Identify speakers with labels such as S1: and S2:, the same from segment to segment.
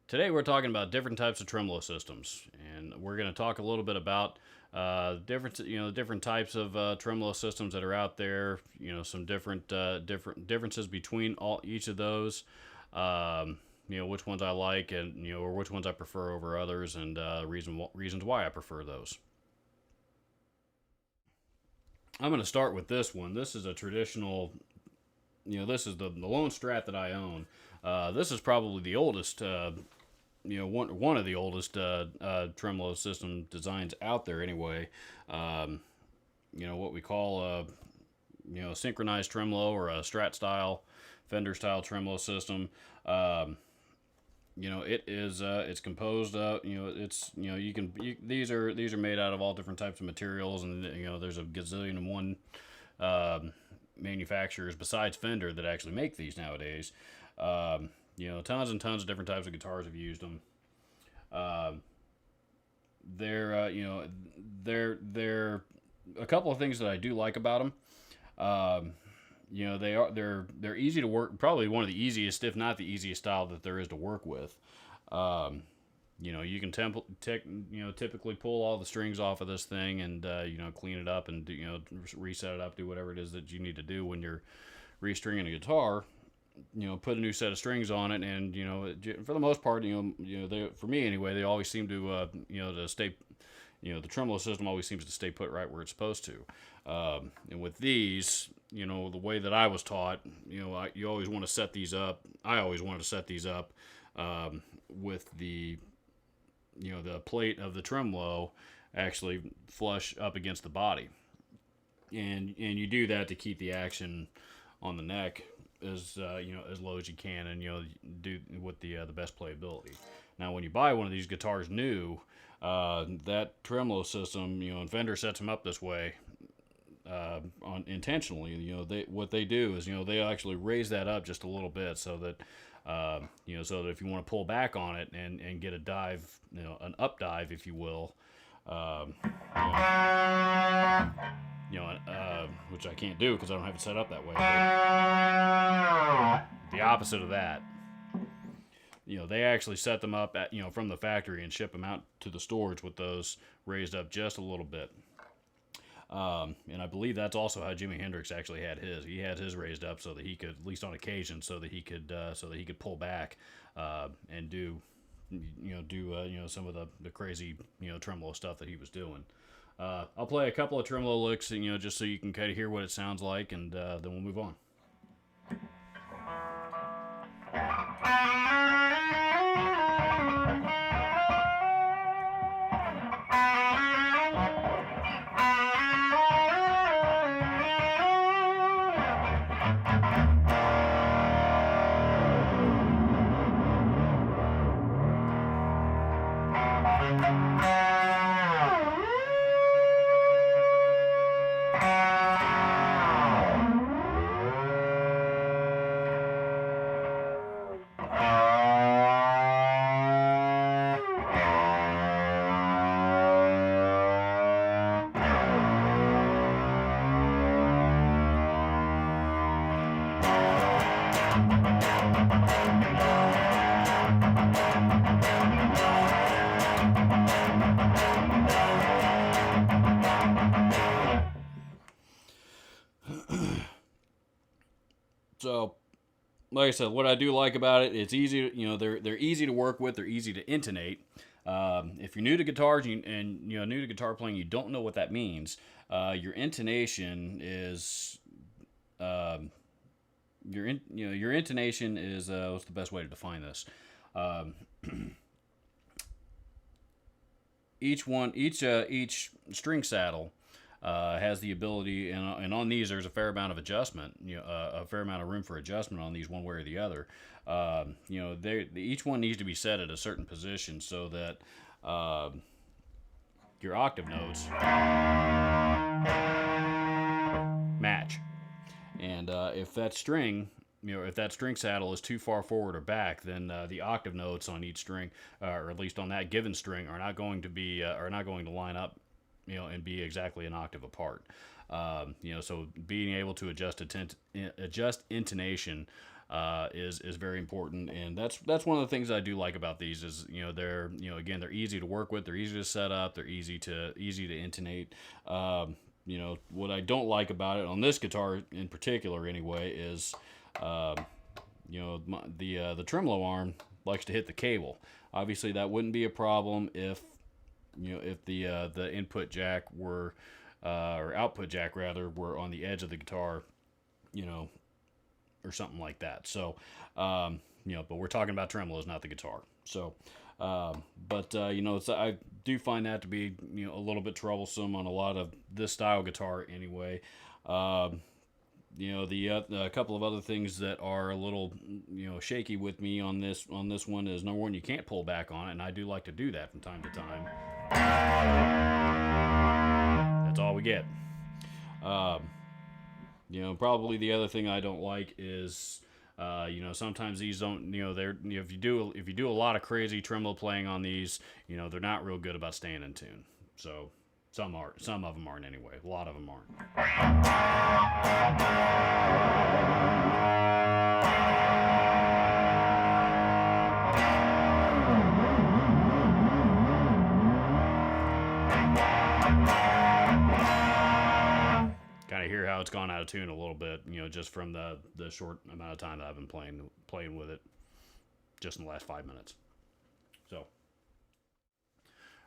S1: Today we're talking about different types of tremolo systems, and we're going to talk a little bit about different types of tremolo systems that are out there. Some different differences between each of those. Which ones I like, and or which ones I prefer over others, and reasons why I prefer those. I'm going to start with this one. This is a traditional. This is the lone strat that I own. This is probably the oldest one of the oldest tremolo system designs out there anyway. What we call a synchronized tremolo or a strat style Fender style tremolo system. It's composed of it's these are made out of all different types of materials, and there's a gazillion and one manufacturers besides Fender that actually make these nowadays. Tons and tons of different types of guitars have used them. Uh, they're a couple of things that I do like about them. They're easy to work. Probably one of the easiest, if not the easiest, style that there is to work with. Um, you can typically pull all the strings off of this thing and clean it up and reset it up, do whatever it is that you need to do when you're restringing a guitar. Put a new set of strings on it, and for the most part, for me anyway, they always seem to stay. The tremolo system always seems to stay put right where it's supposed to. And with these, the way that I was taught, you always want to set these up. I always wanted to set these up with the plate of the tremolo actually flush up against the body, and you do that to keep the action on the neck as low as you can, and do with the best playability. Now, when you buy one of these guitars new, that tremolo system, and Fender sets them up this way intentionally. What they do is they actually raise that up just a little bit so that so that if you want to pull back on it and get a dive, an up dive, if you will. Um, which I can't do because I don't have it set up that way. The opposite of that, they actually set them up at from the factory and ship them out to the stores with those raised up just a little bit. And I believe that's also how Jimi Hendrix actually had his. He had his raised up so that he could, at least on occasion, so that he could pull back and do some of the crazy tremolo stuff that he was doing. I'll play a couple of tremolo licks, just so you can kind of hear what it sounds like, and then we'll move on. So, like I said, what I do like about it, it's easy. They're easy to work with. They're easy to intonate. If you're new to guitars and new to guitar playing, you don't know what that means. Your intonation is your intonation is what's the best way to define this? Um, each string saddle has the ability, and on these there's a fair amount of adjustment, a fair amount of room for adjustment on these one way or the other. Each one needs to be set at a certain position so that your octave notes match. And if that string saddle is too far forward or back, then the octave notes on each string, or at least on that given string, are not going to line up, and be exactly an octave apart. So being able to adjust intonation is very important, and that's one of the things I do like about these is they're again they're easy to work with, they're easy to set up, they're easy to intonate. What I don't like about it on this guitar in particular anyway is uh, the tremolo arm likes to hit the cable. Obviously, that wouldn't be a problem if the input jack were or output jack rather were on the edge of the guitar, you know, or something like that. So, but we're talking about tremolos, not the guitar. So, I do find that to be a little bit troublesome on a lot of this style guitar anyway. A couple of other things that are a little shaky with me on this one is, number one, you can't pull back on it, and I do like to do that from time to time. That's all we get. Probably the other thing I don't like is sometimes these don't they're if you do a lot of crazy tremolo playing on these, they're not real good about staying in tune. So some of them aren't anyway. A lot of them aren't. Kind of hear how it's gone out of tune a little bit, just from the short amount of time that I've been playing with it, just in the last 5 minutes. So,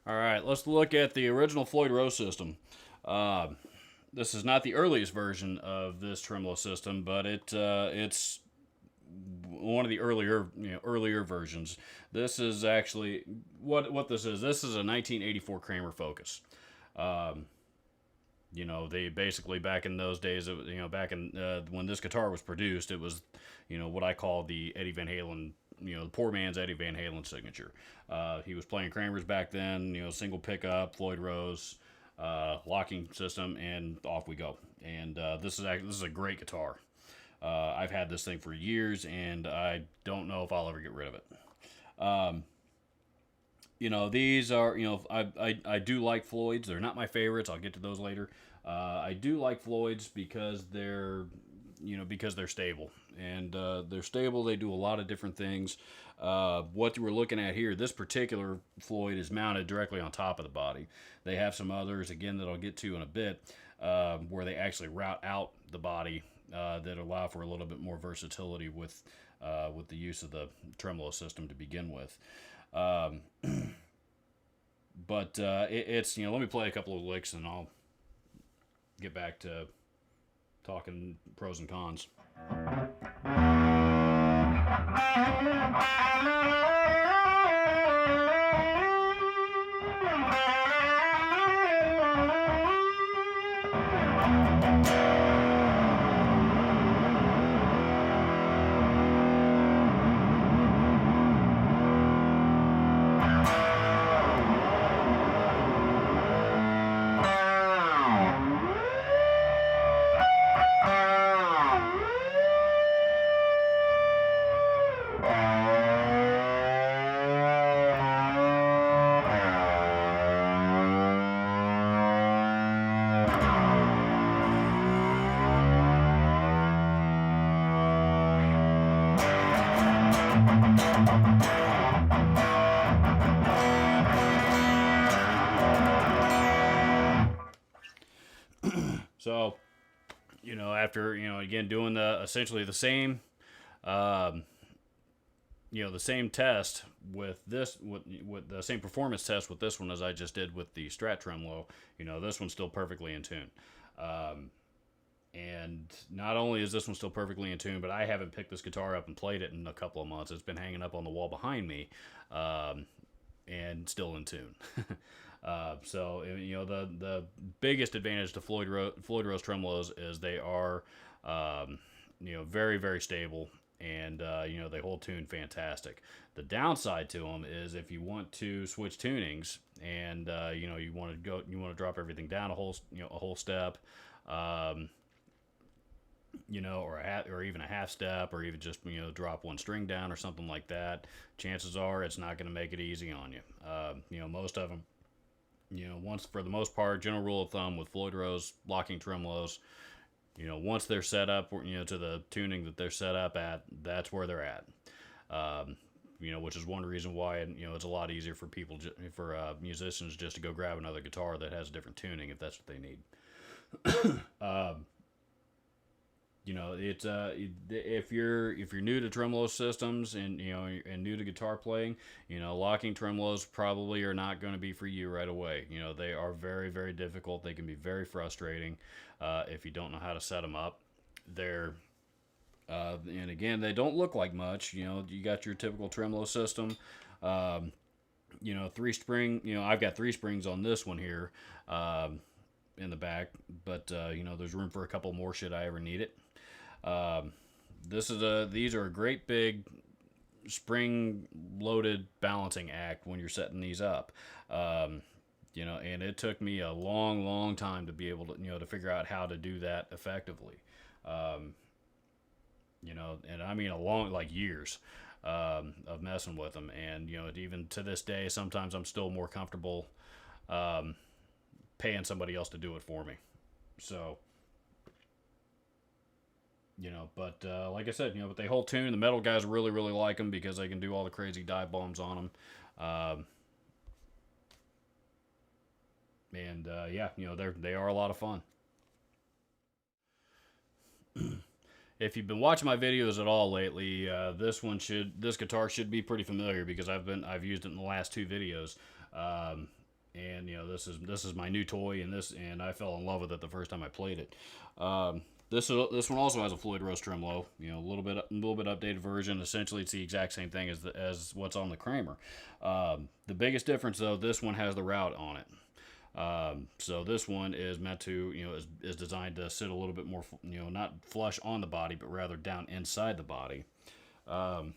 S1: all right, let's look at the original Floyd Rose system. This is not the earliest version of this tremolo system, but it's one of the earlier versions. This is actually what this is. This is a 1984 Kramer Focus. They basically, back in those days, back in when this guitar was produced, it was, what I call the Eddie Van Halen, the poor man's Eddie Van Halen signature. He was playing Kramers back then, single pickup, Floyd Rose, locking system, and off we go. And this is a great guitar. I've had this thing for years, and I don't know if I'll ever get rid of it. These are, I do like Floyds. They're not my favorites. I'll get to those later. I do like Floyds because they're stable. And they're stable. They do a lot of different things. What we're looking at here, this particular Floyd is mounted directly on top of the body. They have some others, again, that I'll get to in a bit, where they actually route out the body that allow for a little bit more versatility with the use of the tremolo system to begin with. It's let me play a couple of licks and I'll get back to talking pros and cons. So, after, again, doing essentially the same, the same test with this, with the same performance test with this one as I just did with the Strat Tremolo, this one's still perfectly in tune. And not only is this one still perfectly in tune, but I haven't picked this guitar up and played it in a couple of months. It's been hanging up on the wall behind me, and still in tune. So the biggest advantage to Floyd Rose tremolos is they are very, very stable, and they hold tune fantastic. The downside to them is if you want to switch tunings and you want to drop everything down a whole step, or even a half step, or even just drop one string down or something like that, chances are it's not going to make it easy on you. Most of them, for the most part, general rule of thumb with Floyd Rose locking tremolos, once they're set up, to the tuning that they're set up at, that's where they're at. Which is one reason why, it's a lot easier for people, musicians, just to go grab another guitar that has a different tuning if that's what they need. It's if you're new to tremolo systems and and new to guitar playing, locking tremolos probably are not going to be for you right away. They are very, very difficult. They can be very frustrating if you don't know how to set them up. And again, they don't look like much. You got your typical tremolo system. 3-spring. I've got 3 springs on this one here in the back, but there's room for a couple more should I ever need it. These are a great big spring-loaded balancing act when you're setting these up. And it took me a long, long time to be able to, to figure out how to do that effectively. And I mean like years of messing with them. And, even to this day, sometimes I'm still more comfortable paying somebody else to do it for me. So, but like I said, but they hold tune. The metal guys really, really like them because they can do all the crazy dive bombs on them. They are a lot of fun. If you've been watching my videos at all lately, this guitar should be pretty familiar because I've used it in the last 2 videos. This is my new toy, and I fell in love with it the first time I played it. This one also has a Floyd Rose tremolo, a little bit updated version. Essentially, it's the exact same thing as what's on the Kramer. The biggest difference, though, this one has the route on it. So this one is meant to, is designed to sit a little bit more, not flush on the body, but rather down inside the body. And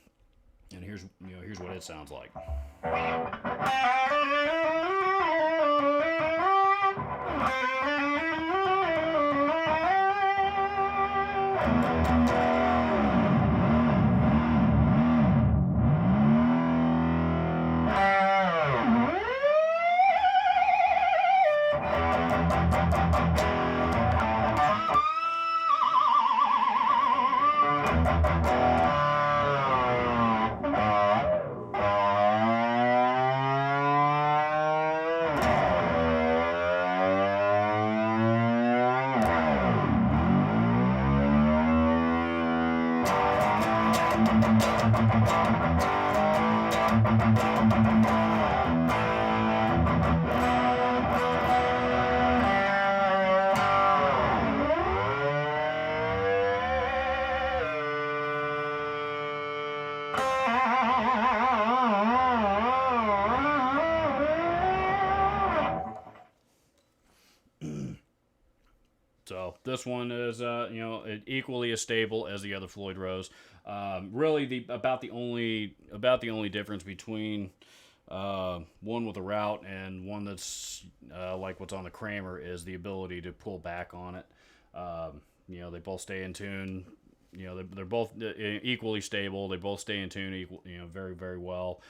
S1: here's what it sounds like. So this one is, equally as stable as the other Floyd Rose. Really, about the only difference between one with a route and one that's like what's on the Kramer is the ability to pull back on it. They both stay in tune. They're both equally stable. They both stay in tune, very, very well.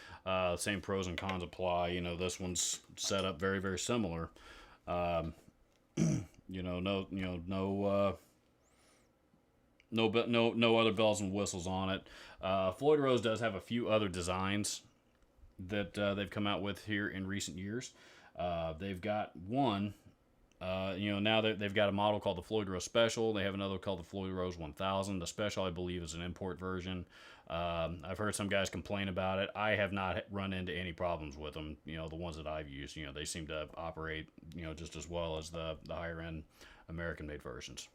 S1: Same pros and cons apply. This one's set up very, very similar. No other bells and whistles on it. Floyd Rose does have a few other designs that they've come out with here in recent years. They've got one, now they've got a model called the Floyd Rose Special. They have another called the Floyd Rose 1000. The Special, I believe, is an import version. I've heard some guys complain about it. I have not run into any problems with them. The ones that I've used, they seem to operate, just as well as the higher end American-made versions.